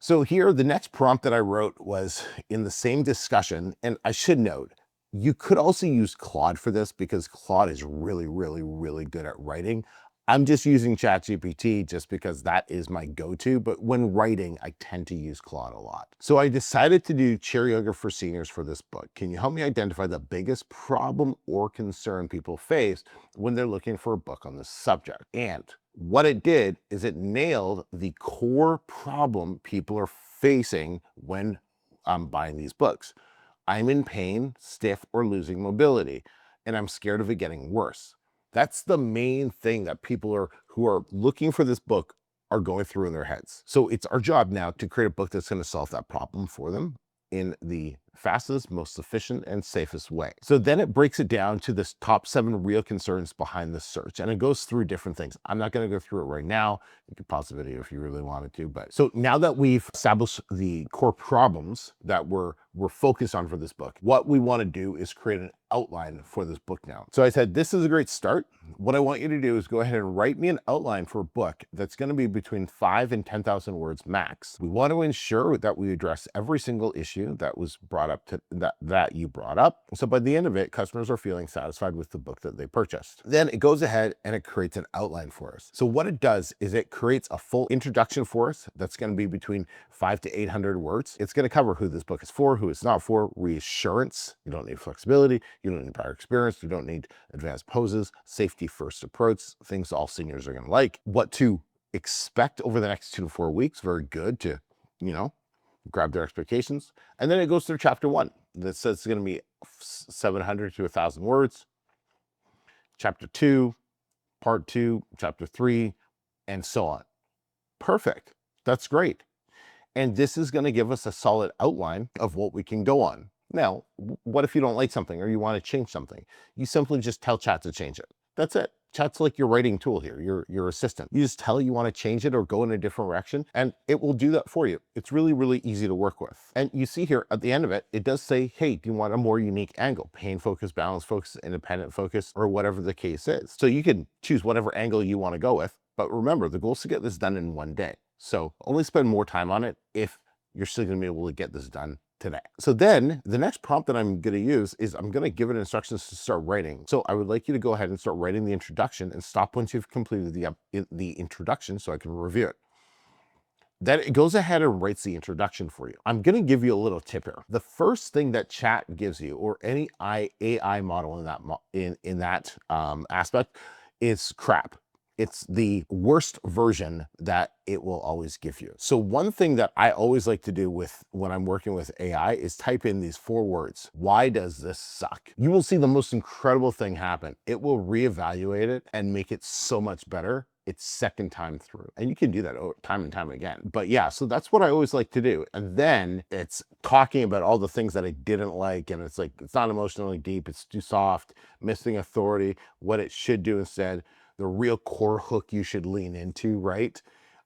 So here, the next prompt that I wrote was in the same discussion. And I should note, you could also use Claude for this because Claude is really, really, really good at writing. I'm just using ChatGPT just because that is my go-to, but when writing, I tend to use Claude a lot. So I decided to do Chair Yoga for Seniors for this book. Can you help me identify the biggest problem or concern people face when they're looking for a book on this subject? And what it did is it nailed the core problem people are facing when buying these books. I'm in pain, stiff, or losing mobility, and I'm scared of it getting worse. That's the main thing that people who are looking for this book are going through in their heads. So it's our job now to create a book that's going to solve that problem for them in the fastest, most efficient, and safest way. So then it breaks it down to this top 7 real concerns behind the search, and it goes through different things. I'm not going to go through it right now. You could pause the video if you really wanted to. But so now that we've established the core problems that we're focused on for this book, what we want to do is create an outline for this book now. So I said, this is a great start. What I want you to do is go ahead and write me an outline for a book that's going to be between 5 and 10,000 words max. We want to ensure that we address every single issue that was brought up to that you brought up. So by the end of it, customers are feeling satisfied with the book that they purchased. Then it goes ahead and it creates an outline for us. So what it does is it creates a full introduction for us that's going to be between 500 to 800 words. It's going to cover who this book is for, who it's not for, reassurance. You don't need flexibility. You don't need prior experience. You don't need advanced poses, safety first approach, things all seniors are going to like, what to expect over the next 2 to 4 weeks. Very good to, grab their expectations. And then it goes through chapter 1 that says it's going to be 700 to 1,000 words. Chapter 2, part 2, chapter 3, and so on. Perfect. That's great. And this is going to give us a solid outline of what we can go on. Now, what if you don't like something or you want to change something? You simply just tell Chat to change it. That's it. Chat's like your writing tool here, your assistant. You just tell it you want to change it or go in a different direction, and it will do that for you. It's really, really easy to work with. And you see here at the end of it, it does say, hey, do you want a more unique angle? Pain focus, balance focus, independent focus, or whatever the case is. So you can choose whatever angle you want to go with. But remember, the goal is to get this done in 1 day. So only spend more time on it if you're still going to be able to get this done today. So then the next prompt that I'm going to use is I'm going to give it instructions to start writing. So I would like you to go ahead and start writing the introduction and stop once you've completed the introduction so I can review it. Then it goes ahead and writes the introduction for you. I'm going to give you a little tip here. The first thing that Chat gives you, or any AI model in that aspect, is crap. It's the worst version that it will always give you. So one thing that I always like to do when I'm working with AI is type in these 4 words. Why does this suck? You will see the most incredible thing happen. It will reevaluate it and make it so much better its second time through. And you can do that time and time again. But yeah, so that's what I always like to do. And then it's talking about all the things that I didn't like. And it's like, it's not emotionally deep. It's too soft, missing authority, what it should do instead, the real core hook you should lean into, right?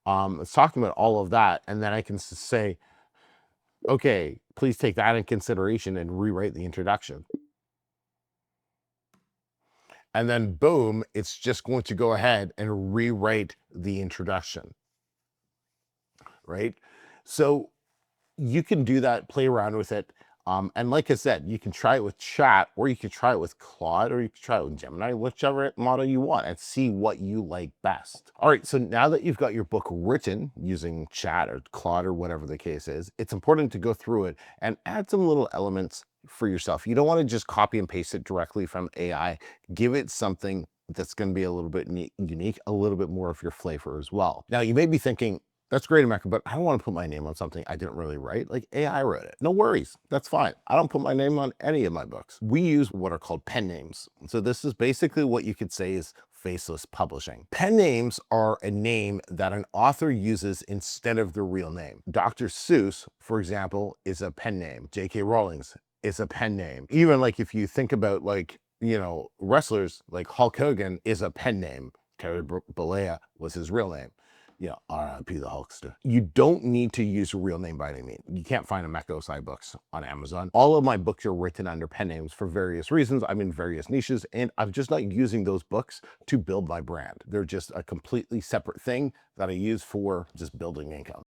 It's talking about all of that. And then I can say, okay, please take that in consideration and rewrite the introduction. And then boom, it's just going to go ahead and rewrite the introduction, right? So you can do that, play around with it. And like I said, you can try it with Chat, or you can try it with Claude, or you can try it with Gemini, whichever model you want, and see what you like best. All right, so now that you've got your book written using Chat or Claude or whatever the case is, it's important to go through it and add some little elements for yourself. You don't want to just copy and paste it directly from AI. Give it something that's going to be a little bit unique, a little bit more of your flavor as well. Now, you may be thinking, that's great, America, but I don't want to put my name on something I didn't really write. Like, AI wrote it. No worries. That's fine. I don't put my name on any of my books. We use what are called pen names. So this is basically what you could say is faceless publishing. Pen names are a name that an author uses instead of their real name. Dr. Seuss, for example, is a pen name. J.K. Rowling's is a pen name. Even like if you think about wrestlers, like Hulk Hogan is a pen name. Terry Bollea was his real name. R.I.P. the Hulkster. You don't need to use a real name by any means. You can't find a Mekosai books on Amazon. All of my books are written under pen names for various reasons. I'm in various niches, and I'm just not using those books to build my brand. They're just a completely separate thing that I use for just building income.